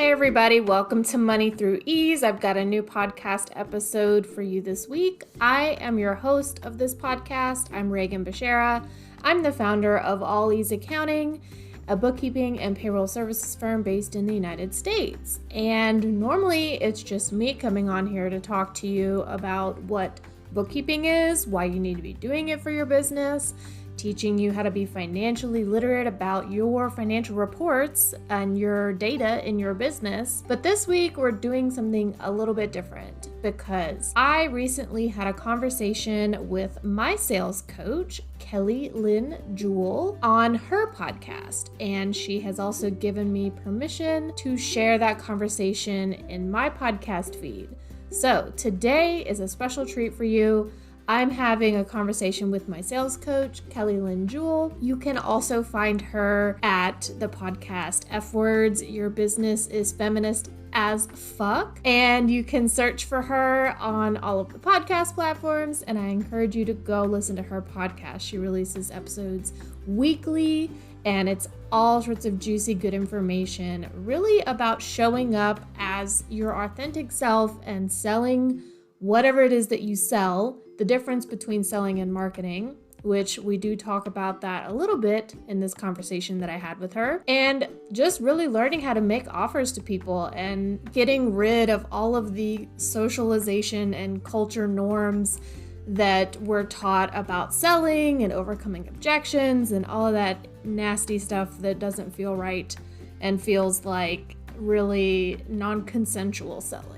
Hey everybody, welcome to Money Through Ease. I've got a new podcast episode for you this week. I am your host of this podcast. I'm Reagan Beshara. I'm the founder of All Ease Accounting, a bookkeeping and payroll services firm based in the United States. And normally it's just me coming on here to talk to you about what bookkeeping is, why you need to be doing it for your business, teaching you how to be financially literate about your financial reports and your data in your business. But this week we're doing something a little bit different because I recently had a conversation with my sales coach, Kelly Lynn Jewell, on her podcast. And she has also given me permission to share that conversation in my podcast feed. So today is a special treat for you. I'm having a conversation with my sales coach, Kelly Lynn Jewell. You can also find her at the podcast F Words, Your Business is Feminist as Fuck. And you can search for her on all of the podcast platforms. And I encourage you to go listen to her podcast. She releases episodes weekly, and it's all sorts of juicy, good information, really about showing up as your authentic self and selling whatever it is that you sell, the difference between selling and marketing, which we do talk about that a little bit in this conversation that I had with her, and just really learning how to make offers to people and getting rid of all of the socialization and culture norms that we're taught about selling and overcoming objections and all of that nasty stuff that doesn't feel right and feels like really non-consensual selling.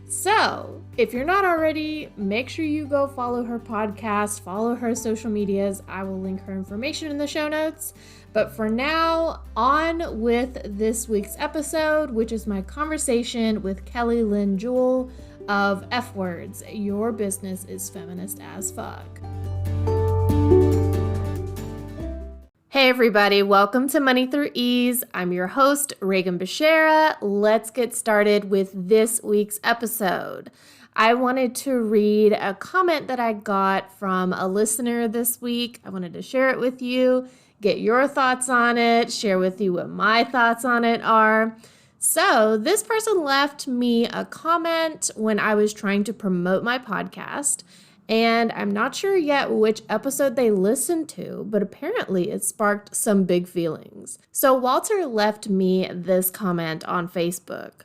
So, if you're not already, make sure you go follow her podcast, follow her social medias. I will link her information in the show notes. But for now, on with this week's episode, which is my conversation with Kelly Lynn Jewell of F Words, Your Business is Feminist as Fuck. Hey everybody, welcome to Money Through Ease. I'm your host, Reagan Beshara. Let's get started with this week's episode. I wanted to read a comment that I got from a listener this week. I wanted to share it with you, get your thoughts on it, share with you what my thoughts on it are. So this person left me a comment when I was trying to promote my podcast. And I'm not sure yet which episode they listened to, but apparently it sparked some big feelings. So Walter left me this comment on Facebook.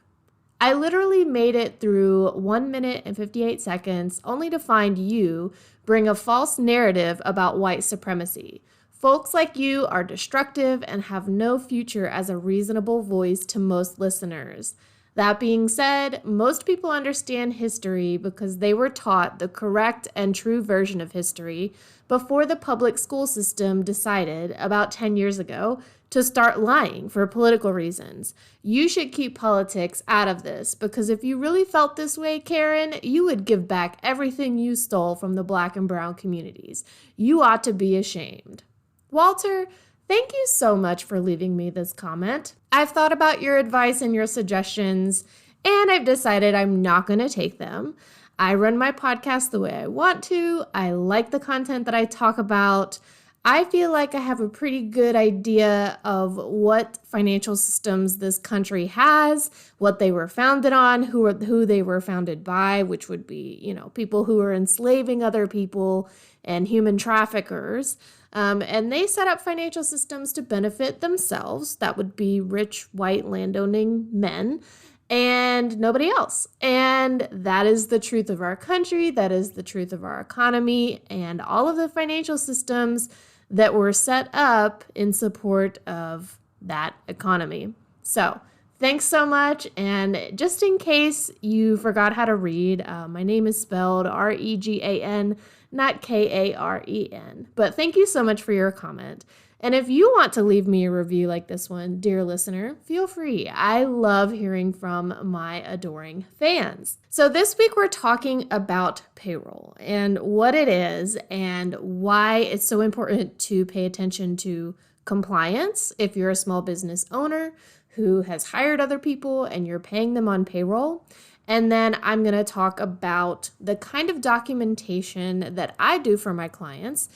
I literally made it through 1 minute and 58 seconds only to find you bring a false narrative about white supremacy. Folks like you are destructive and have no future as a reasonable voice to most listeners. That being said, most people understand history because they were taught the correct and true version of history before the public school system decided, about 10 years ago, to start lying for political reasons. You should keep politics out of this because if you really felt this way, Karen, you would give back everything you stole from the Black and brown communities. You ought to be ashamed. Walter, thank you so much for leaving me this comment. I've thought about your advice and your suggestions, and I've decided I'm not going to take them. I run my podcast the way I want to. I like the content that I talk about. I feel like I have a pretty good idea of what financial systems this country has, what they were founded on, who they were founded by, which would be, people who are enslaving other people and human traffickers. And they set up financial systems to benefit themselves. That would be rich, white, landowning men and nobody else. And that is the truth of our country. That is the truth of our economy and all of the financial systems that were set up in support of that economy. So thanks so much. And just in case you forgot how to read, my name is spelled Regan, not Karen. But thank you so much for your comment. And if you want to leave me a review like this one, dear listener, feel free. I love hearing from my adoring fans. So this week we're talking about payroll and what it is and why it's so important to pay attention to compliance if you're a small business owner who has hired other people and you're paying them on payroll. And then I'm going to talk about the kind of documentation that I do for my clients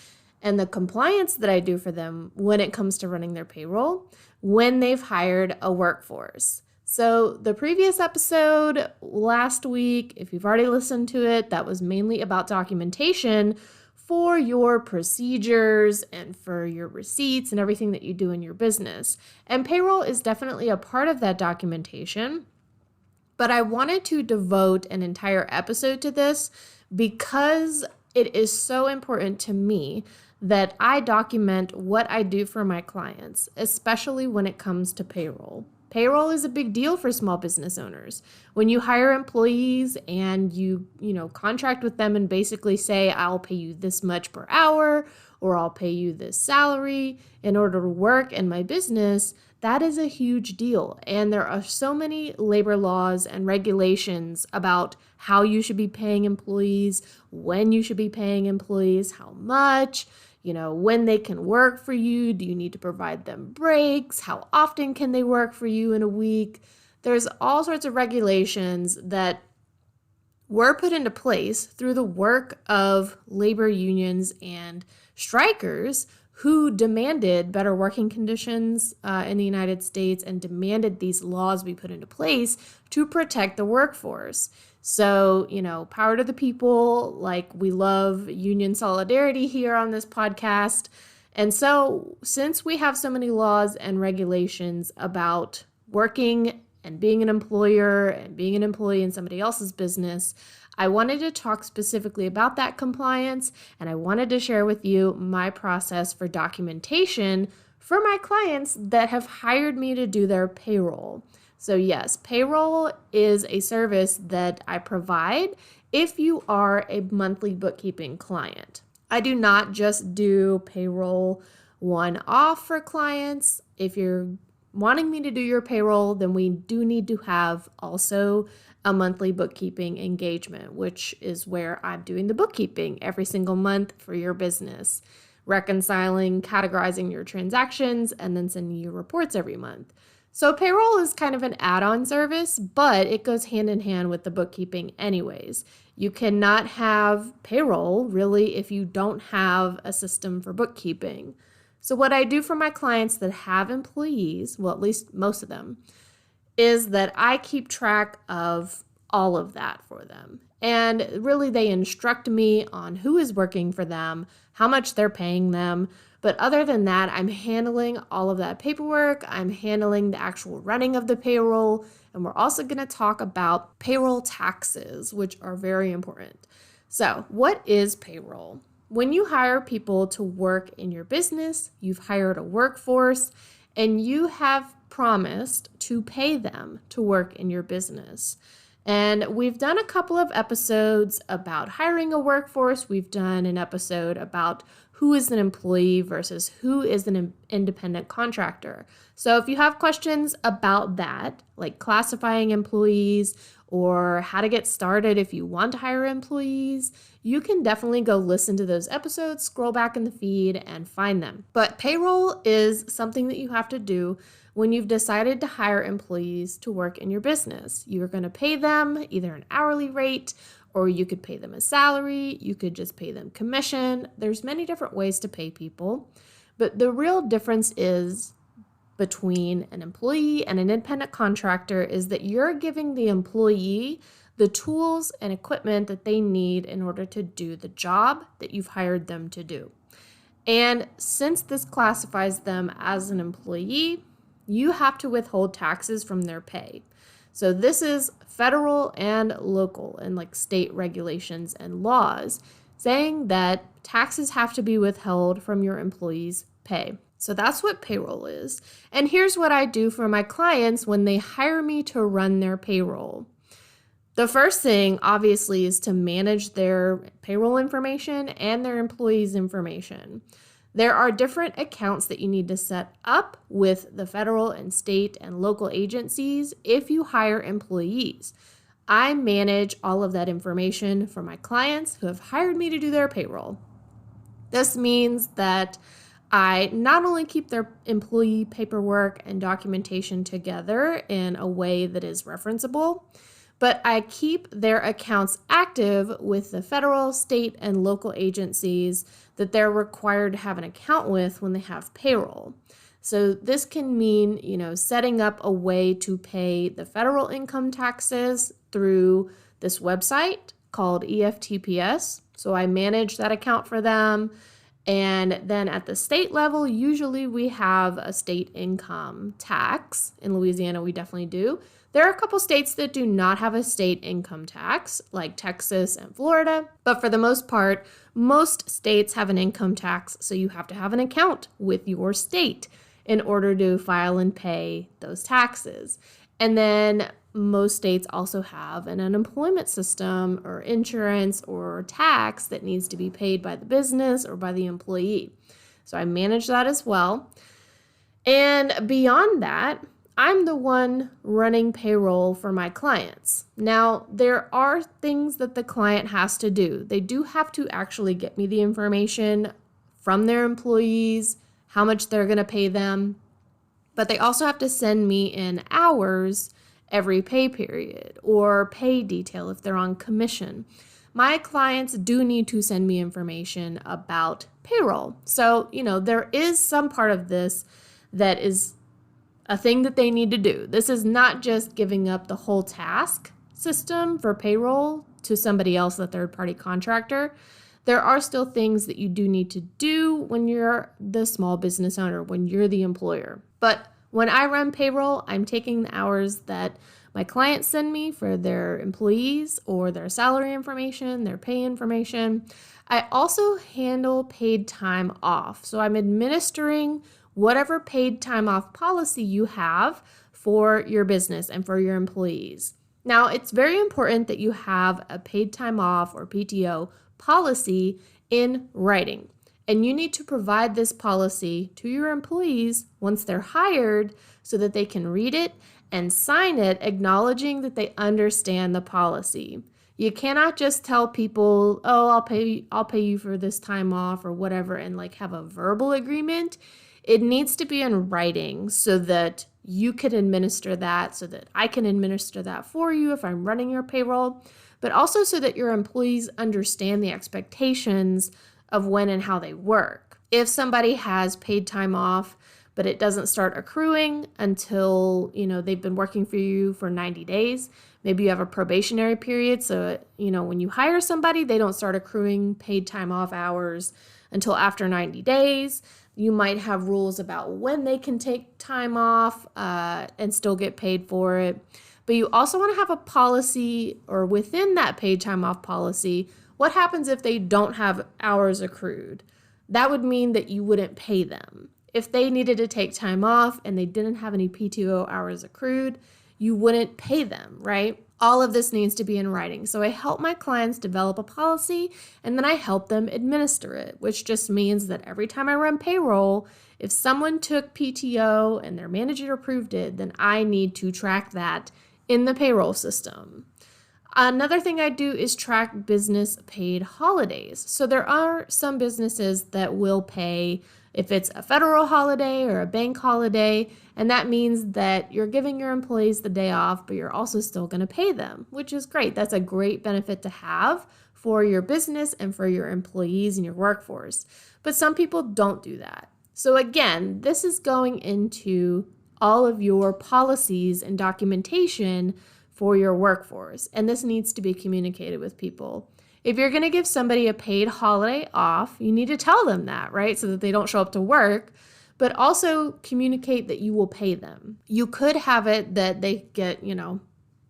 and the compliance that I do for them when it comes to running their payroll when they've hired a workforce. So the previous episode last week, if you've already listened to it, that was mainly about documentation for your procedures and for your receipts and everything that you do in your business. And payroll is definitely a part of that documentation. But I wanted to devote an entire episode to this because it is so important to me that I document what I do for my clients, especially when it comes to payroll. Payroll is a big deal for small business owners. When you hire employees and you contract with them and basically say, I'll pay you this much per hour, or I'll pay you this salary in order to work in my business, that is a huge deal. And there are so many labor laws and regulations about how you should be paying employees, when you should be paying employees, how much, when they can work for you. Do you need to provide them breaks? How often can they work for you in a week? There's all sorts of regulations that were put into place through the work of labor unions and strikers who demanded better working conditions in the United States and demanded these laws be put into place to protect the workforce. So, power to the people, like we love union solidarity here on this podcast. And so, since we have so many laws and regulations about working and being an employer and being an employee in somebody else's business, I wanted to talk specifically about that compliance, and I wanted to share with you my process for documentation for my clients that have hired me to do their payroll. So yes, payroll is a service that I provide if you are a monthly bookkeeping client. I do not just do payroll one-off for clients. If you're wanting me to do your payroll, then we do need to have also a monthly bookkeeping engagement, which is where I'm doing the bookkeeping every single month for your business, reconciling, categorizing your transactions, and then sending you reports every month. So payroll is kind of an add-on service, but it goes hand in hand with the bookkeeping anyways. You cannot have payroll really if you don't have a system for bookkeeping. So what I do for my clients that have employees, well, at least most of them, is that I keep track of all of that for them. And really they instruct me on who is working for them, how much they're paying them. But other than that, I'm handling all of that paperwork. I'm handling the actual running of the payroll. And we're also going to talk about payroll taxes, which are very important. So what is payroll? When you hire people to work in your business, you've hired a workforce, and you have promised to pay them to work in your business. And we've done a couple of episodes about hiring a workforce. We've done an episode about who is an employee versus who is an independent contractor. So if you have questions about that, like classifying employees or how to get started if you want to hire employees, you can definitely go listen to those episodes, scroll back in the feed and find them. But payroll is something that you have to do when you've decided to hire employees to work in your business. You're going to pay them either an hourly rate, or you could pay them a salary. You could just pay them commission. There's many different ways to pay people. But the real difference is between an employee and an independent contractor is that you're giving the employee the tools and equipment that they need in order to do the job that you've hired them to do. And since this classifies them as an employee, you have to withhold taxes from their pay. So this is federal and local and like state regulations and laws saying that taxes have to be withheld from your employees' pay. So that's what payroll is. And here's what I do for my clients when they hire me to run their payroll. The first thing, obviously, is to manage their payroll information and their employees' information. There are different accounts that you need to set up with the federal and state and local agencies if you hire employees. I manage all of that information for my clients who have hired me to do their payroll. This means that I not only keep their employee paperwork and documentation together in a way that is referenceable, but I keep their accounts active with the federal, state, and local agencies that they're required to have an account with when they have payroll. So this can mean, setting up a way to pay the federal income taxes through this website called EFTPS. So I manage that account for them. And then at the state level, usually we have a state income tax. In Louisiana, we definitely do. There are a couple states that do not have a state income tax, like Texas and Florida. But for the most part, most states have an income tax. So you have to have an account with your state in order to file and pay those taxes. And then most states also have an unemployment system or insurance or tax that needs to be paid by the business or by the employee. So I manage that as well. And beyond that, I'm the one running payroll for my clients. Now, there are things that the client has to do. They do have to actually get me the information from their employees, how much they're going to pay them, but they also have to send me in hours every pay period or pay detail if they're on commission. My clients do need to send me information about payroll. So, there is some part of this that is a thing that they need to do. This is not just giving up the whole task system for payroll to somebody else, a third-party contractor. There are still things that you do need to do when you're the small business owner, when you're the employer. But when I run payroll, I'm taking the hours that my clients send me for their employees or their salary information, their pay information. I also handle paid time off. So I'm administering whatever paid time off policy you have for your business and for your employees. Now, it's very important that you have a paid time off or PTO policy in writing. And you need to provide this policy to your employees once they're hired so that they can read it and sign it, acknowledging that they understand the policy. You cannot just tell people, oh, I'll pay you for this time off or whatever, and have a verbal agreement. It needs to be in writing so that you can administer that, so that I can administer that for you if I'm running your payroll, but also so that your employees understand the expectations of when and how they work. If somebody has paid time off, but it doesn't start accruing until, they've been working for you for 90 days, maybe you have a probationary period. So, when you hire somebody, they don't start accruing paid time off hours until after 90 days. You might have rules about when they can take time off and still get paid for it. But you also want to have a policy, or within that paid time off policy, what happens if they don't have hours accrued? That would mean that you wouldn't pay them. If they needed to take time off and they didn't have any PTO hours accrued, you wouldn't pay them, right? All of this needs to be in writing. So I help my clients develop a policy and then I help them administer it, which just means that every time I run payroll, if someone took PTO and their manager approved it, then I need to track that in the payroll system. Another thing I do is track business paid holidays. So there are some businesses that will pay if it's a federal holiday or a bank holiday, and that means that you're giving your employees the day off, but you're also still going to pay them, which is great. That's a great benefit to have for your business and for your employees and your workforce. But some people don't do that. So again, this is going into all of your policies and documentation for your workforce, and this needs to be communicated with people. If you're going to give somebody a paid holiday off, you need to tell them that, right? So that they don't show up to work, but also communicate that you will pay them. You could have it that they get,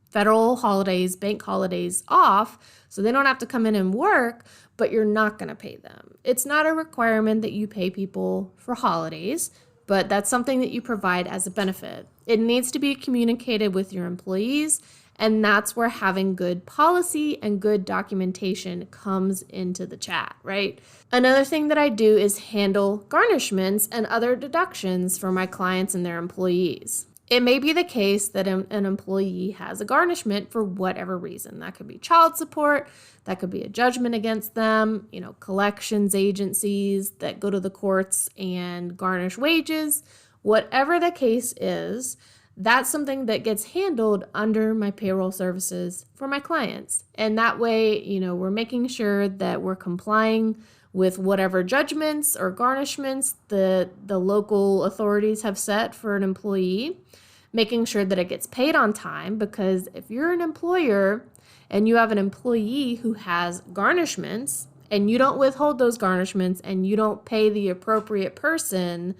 federal holidays, bank holidays off, so they don't have to come in and work, but you're not going to pay them. It's not a requirement that you pay people for holidays, but that's something that you provide as a benefit. It needs to be communicated with your employees, and that's where having good policy and good documentation comes into the chat, right? Another thing that I do is handle garnishments and other deductions for my clients and their employees. It may be the case that an employee has a garnishment for whatever reason. That could be child support, that could be a judgment against them, collections agencies that go to the courts and garnish wages. Whatever the case is, that's something that gets handled under my payroll services for my clients. And that way, we're making sure that we're complying with whatever judgments or garnishments the local authorities have set for an employee, making sure that it gets paid on time, because if you're an employer and you have an employee who has garnishments and you don't withhold those garnishments and you don't pay the appropriate person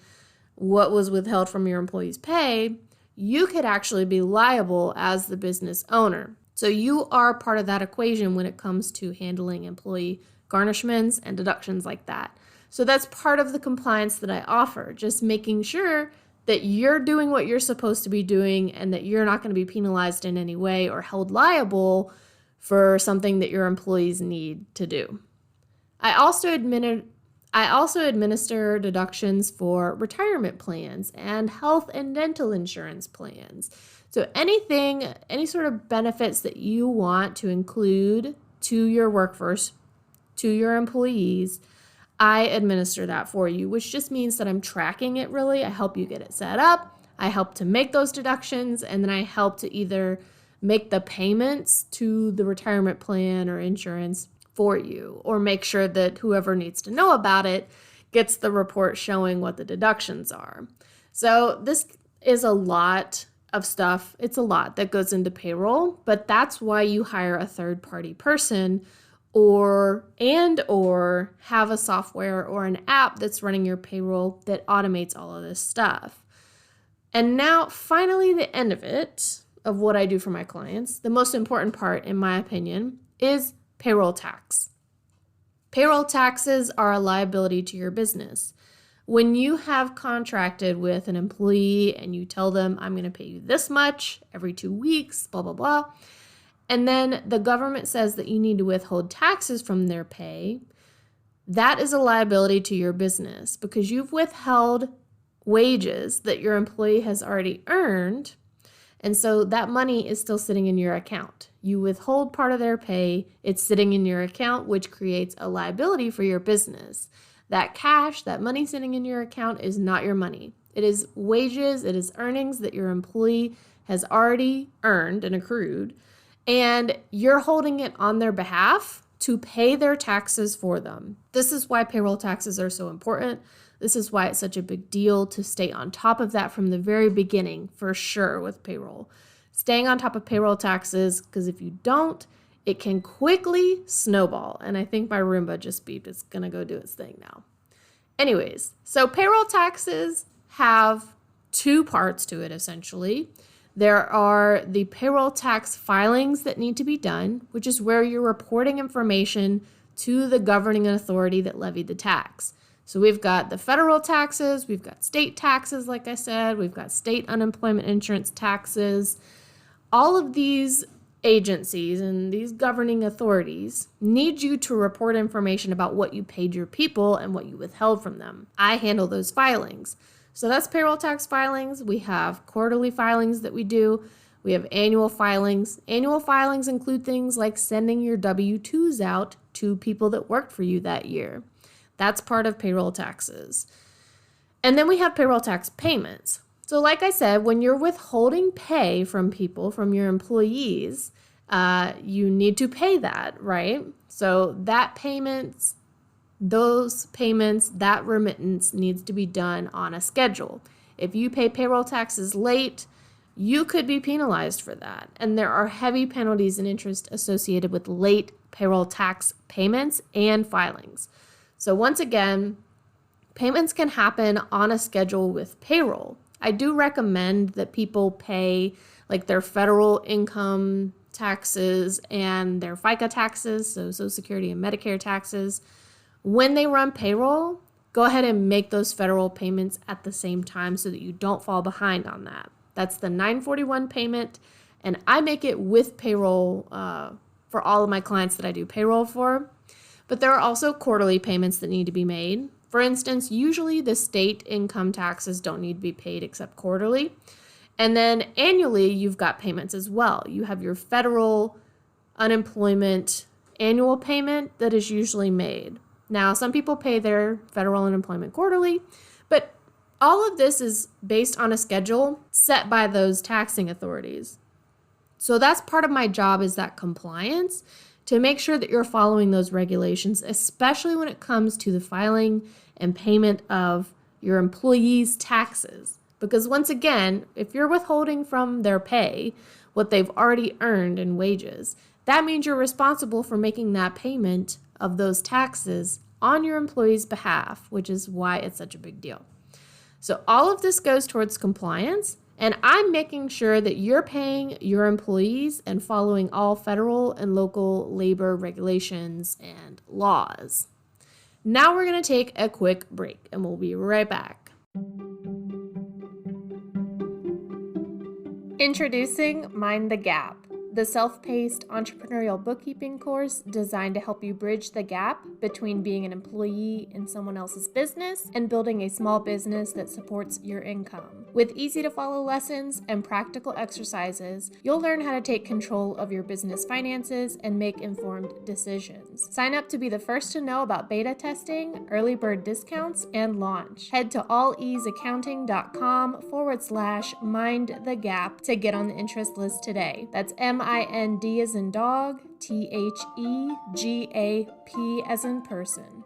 what was withheld from your employee's pay, you could actually be liable as the business owner. So you are part of that equation when it comes to handling employee garnishments and deductions like that. So that's part of the compliance that I offer, just making sure that you're doing what you're supposed to be doing and that you're not going to be penalized in any way or held liable for something that your employees need to do. I also administer deductions for retirement plans and health and dental insurance plans. So any sort of benefits that you want to include to your workforce, to your employees, I administer that for you, which just means that I'm tracking it really. I help you get it set up. I help to make those deductions, and then I help to either make the payments to the retirement plan or insurance for you, or make sure that whoever needs to know about it gets the report showing what the deductions are. So this is a lot of stuff. It's a lot that goes into payroll, but that's why you hire a third-party person or have a software or an app that's running your payroll that automates all of this stuff. And now, finally, the end of what I do for my clients, the most important part, in my opinion, is payroll tax. Payroll taxes are a liability to your business. When you have contracted with an employee and you tell them, I'm going to pay you this much every 2 weeks, blah, blah, blah, and then the government says that you need to withhold taxes from their pay, that is a liability to your business because you've withheld wages that your employee has already earned, and so that money is still sitting in your account. You withhold part of their pay, it's sitting in your account, which creates a liability for your business. That cash, that money sitting in your account is not your money. It is wages, it is earnings that your employee has already earned and accrued, and you're holding it on their behalf to pay their taxes for them. This is why payroll taxes are so important. This is why it's such a big deal to stay on top of that from the very beginning, for sure, with payroll. Staying on top of payroll taxes, because if you don't, it can quickly snowball. And I think my Roomba just beeped. It's going to go do its thing now. Anyways, so payroll taxes have two parts to it, essentially. There are the payroll tax filings that need to be done, which is where you're reporting information to the governing authority that levied the tax. So we've got the federal taxes, we've got state taxes, like I said, we've got state unemployment insurance taxes. All of these agencies and these governing authorities need you to report information about what you paid your people and what you withheld from them. I handle those filings. So that's payroll tax filings. We have quarterly filings that we do. We have annual filings. Annual filings include things like sending your W-2s out to people that worked for you that year. That's part of payroll taxes. And then we have payroll tax payments. So like I said, when you're withholding pay from people, from your employees, you need to pay that, right? So that that remittance needs to be done on a schedule. If you pay payroll taxes late, you could be penalized for that. And there are heavy penalties and interest associated with late payroll tax payments and filings. So once again, payments can happen on a schedule with payroll. I do recommend that people pay like their federal income taxes and their FICA taxes, so Social Security and Medicare taxes. When they run payroll, go ahead and make those federal payments at the same time so that you don't fall behind on that. That's the 941 payment, and I make it with payroll for all of my clients that I do payroll for. But there are also quarterly payments that need to be made. For instance, usually the state income taxes don't need to be paid except quarterly. And then annually, you've got payments as well. You have your federal unemployment annual payment that is usually made. Now, some people pay their federal unemployment quarterly, but All of this is based on a schedule set by those taxing authorities. So that's part of my job, is that compliance, to make sure that you're following those regulations, especially when it comes to the filing and payment of your employees' taxes. Because once again, if you're withholding from their pay what they've already earned in wages, that means you're responsible for making that payment of those taxes on your employees' behalf, which is why it's such a big deal. So all of this goes towards compliance, and I'm making sure that you're paying your employees and following all federal and local labor regulations and laws. Now we're going to take a quick break, and we'll be right back. Introducing Mind the Gap, the self-paced entrepreneurial bookkeeping course designed to help you bridge the gap between being an employee in someone else's business and building a small business that supports your income. With easy-to-follow lessons and practical exercises, you'll learn how to take control of your business finances and make informed decisions. Sign up to be the first to know about beta testing, early bird discounts, and launch. Head to alleaseaccounting.com/mindthegap to get on the interest list today. That's MIND as in dog, THEGAP as in person.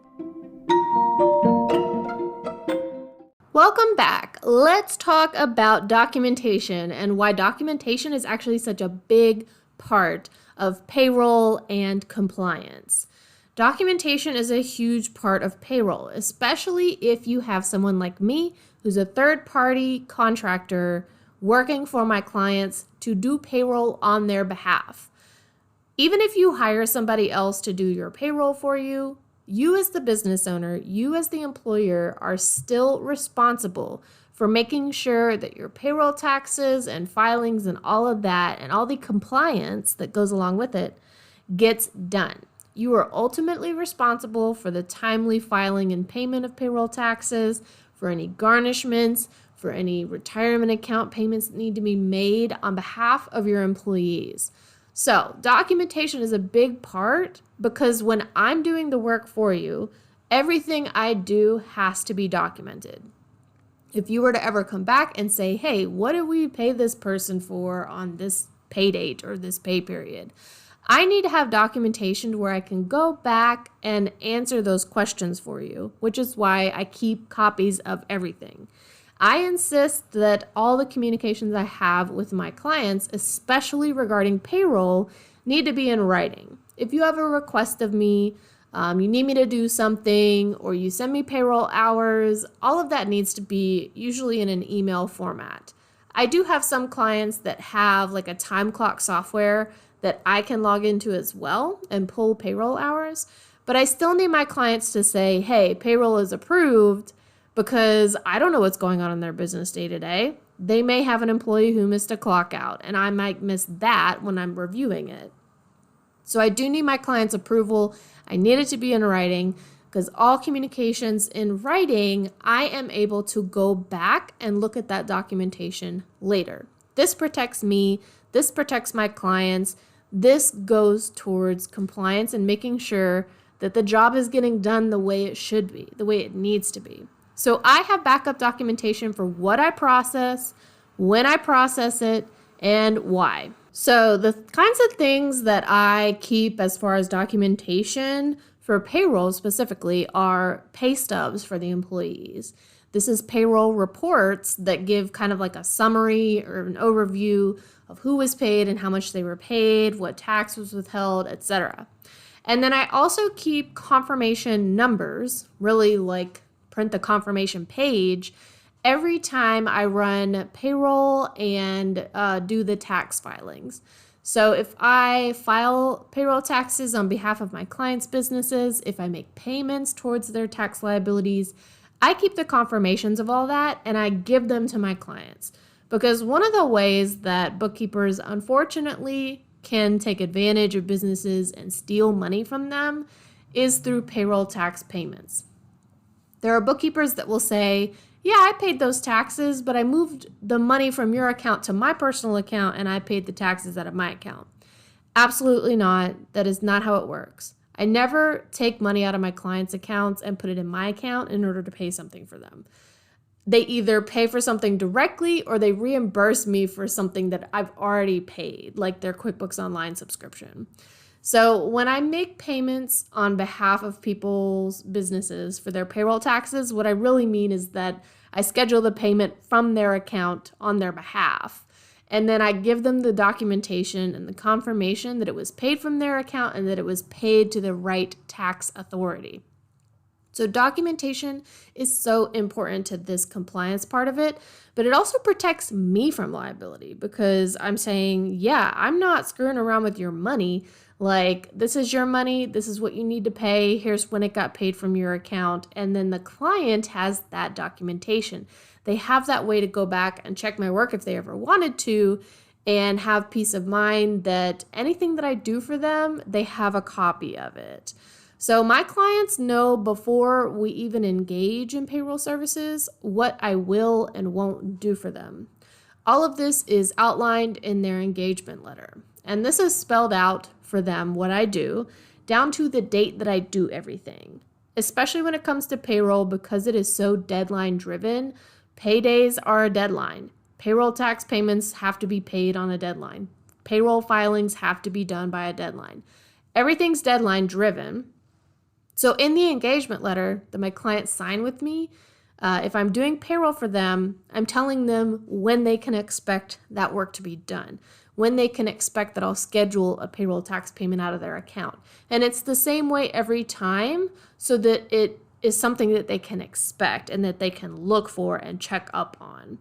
Welcome back. Let's talk about documentation and why documentation is actually such a big part of payroll and compliance. Documentation is a huge part of payroll, especially if you have someone like me who's a third-party contractor working for my clients to do payroll on their behalf. Even if you hire somebody else to do your payroll for you, you as the business owner, you as the employer are still responsible for making sure that your payroll taxes and filings and all of that and all the compliance that goes along with it gets done. You are ultimately responsible for the timely filing and payment of payroll taxes, for any garnishments, for any retirement account payments that need to be made on behalf of your employees. So documentation is a big part because when I'm doing the work for you, everything I do has to be documented. If you were to ever come back and say, hey, what did we pay this person for on this pay date or this pay period? I need to have documentation where I can go back and answer those questions for you, which is why I keep copies of everything. I insist that all the communications I have with my clients, especially regarding payroll, need to be in writing. If you have a request of me, you need me to do something, or you send me payroll hours, all of that needs to be usually in an email format. I do have some clients that have like a time clock software that I can log into as well and pull payroll hours, but I still need my clients to say, hey, payroll is approved, because I don't know what's going on in their business day to day. They may have an employee who missed a clock out, and I might miss that when I'm reviewing it. So I do need my client's approval. I need it to be in writing, because all communications in writing, I am able to go back and look at that documentation later. This protects me. This protects my clients. This goes towards compliance and making sure that the job is getting done the way it should be, the way it needs to be. So I have backup documentation for what I process, when I process it, and why. So the kinds of things that I keep as far as documentation for payroll specifically are pay stubs for the employees. This is payroll reports that give kind of like a summary or an overview of who was paid and how much they were paid, what tax was withheld, etc. And then I also keep confirmation numbers, really like print the confirmation page every time I run payroll and do the tax filings. So if I file payroll taxes on behalf of my clients' businesses, if I make payments towards their tax liabilities, I keep the confirmations of all that and I give them to my clients. Because one of the ways that bookkeepers unfortunately can take advantage of businesses and steal money from them is through payroll tax payments. There are bookkeepers that will say, yeah, I paid those taxes, but I moved the money from your account to my personal account and I paid the taxes out of my account. Absolutely not. That is not how it works. I never take money out of my clients' accounts and put it in my account in order to pay something for them. they either pay for something directly or they reimburse me for something that I've already paid, like their QuickBooks Online subscription. So when I make payments on behalf of people's businesses for their payroll taxes, what I really mean is that I schedule the payment from their account on their behalf. And then I give them the documentation and the confirmation that it was paid from their account and that it was paid to the right tax authority. So documentation is so important to this compliance part of it, but it also protects me from liability because I'm saying, yeah, I'm not screwing around with your money. Like, this is your money. This is what you need to pay. Here's when it got paid from your account. And then the client has that documentation. They have that way to go back and check my work if they ever wanted to and have peace of mind that anything that I do for them, they have a copy of it. So my clients know before we even engage in payroll services what I will and won't do for them. All of this is outlined in their engagement letter. And this is spelled out for them what I do, down to the date that I do everything. Especially when it comes to payroll, because it is so deadline driven, paydays are a deadline. Payroll tax payments have to be paid on a deadline. Payroll filings have to be done by a deadline. Everything's deadline driven. So in the engagement letter that my clients sign with me, if I'm doing payroll for them, I'm telling them when they can expect that work to be done, when they can expect that I'll schedule a payroll tax payment out of their account. And it's the same way every time so that it is something that they can expect and that they can look for and check up on.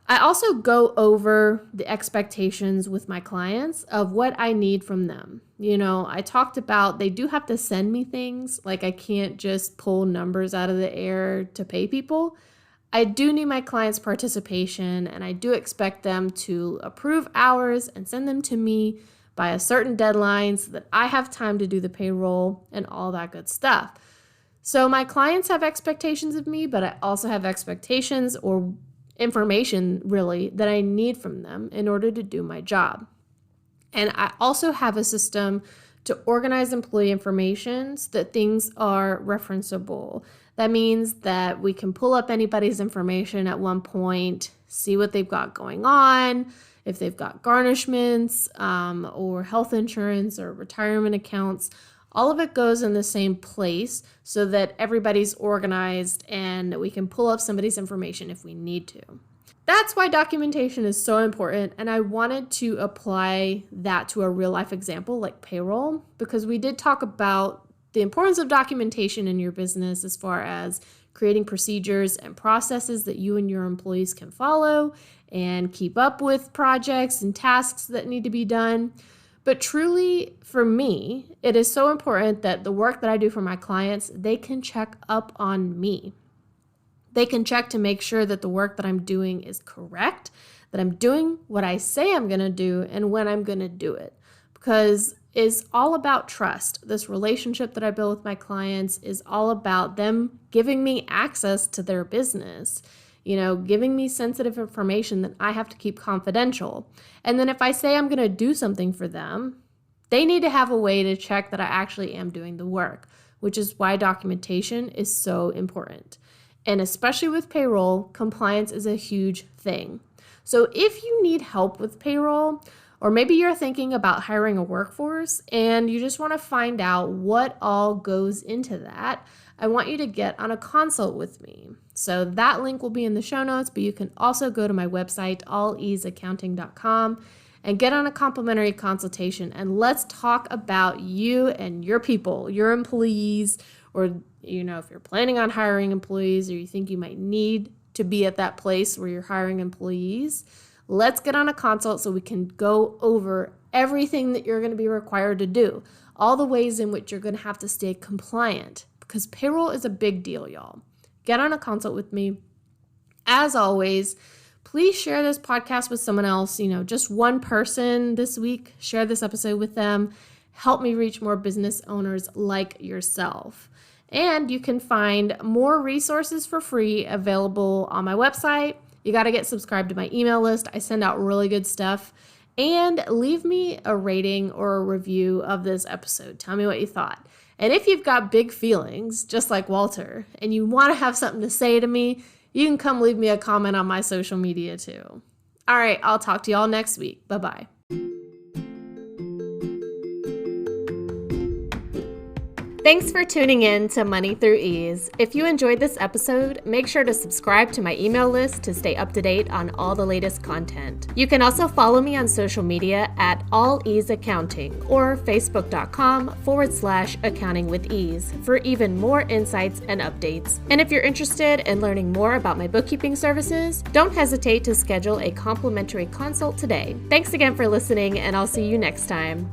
I also go over the expectations with my clients of what I need from them. You know, I talked about they do have to send me things, like I can't just pull numbers out of the air to pay people. I do need my clients' participation, and I do expect them to approve hours and send them to me by a certain deadline so that I have time to do the payroll and all that good stuff. So my clients have expectations of me, but I also have expectations or information really that I need from them in order to do my job. And I also have a system to organize employee information so that things are referenceable. That means that we can pull up anybody's information at one point, see what they've got going on, if they've got garnishments or health insurance or retirement accounts. All of it goes in the same place so that everybody's organized and we can pull up somebody's information if we need to. That's why documentation is so important, and I wanted to apply that to a real life example like payroll, because we did talk about the importance of documentation in your business as far as creating procedures and processes that you and your employees can follow and keep up with projects and tasks that need to be done. But truly, for me, it is so important that the work that I do for my clients, they can check up on me. They can check to make sure that the work that I'm doing is correct, that I'm doing what I say I'm going to do and when I'm going to do it. Because it's all about trust. This relationship that I build with my clients is all about them giving me access to their business, giving me sensitive information that I have to keep confidential. And then if I say I'm going to do something for them, they need to have a way to check that I actually am doing the work, which is why documentation is so important. And especially with payroll, compliance is a huge thing. So if you need help with payroll, or maybe you're thinking about hiring a workforce and you just want to find out what all goes into that, I want you to get on a consult with me. So that link will be in the show notes, but you can also go to my website, alleaseaccounting.com, and get on a complimentary consultation. And let's talk about you and your people, your employees, or if you're planning on hiring employees or you think you might need to be at that place where you're hiring employees, let's get on a consult so we can go over everything that you're going to be required to do, all the ways in which you're going to have to stay compliant, because payroll is a big deal, y'all. Get on a consult with me. As always, please share this podcast with someone else, just one person this week. Share this episode with them. Help me reach more business owners like yourself. And you can find more resources for free available on my website. You got to get subscribed to my email list. I send out really good stuff. And leave me a rating or a review of this episode. Tell me what you thought. And if you've got big feelings, just like Walter, and you want to have something to say to me, You can come leave me a comment on my social media too. All right, I'll talk to y'all next week. Bye-bye. Thanks for tuning in to Money Through Ease. If you enjoyed this episode, make sure to subscribe to my email list to stay up to date on all the latest content. You can also follow me on social media at All Ease Accounting or facebook.com/accounting with ease for even more insights and updates. And if you're interested in learning more about my bookkeeping services, don't hesitate to schedule a complimentary consult today. Thanks again for listening, and I'll see you next time.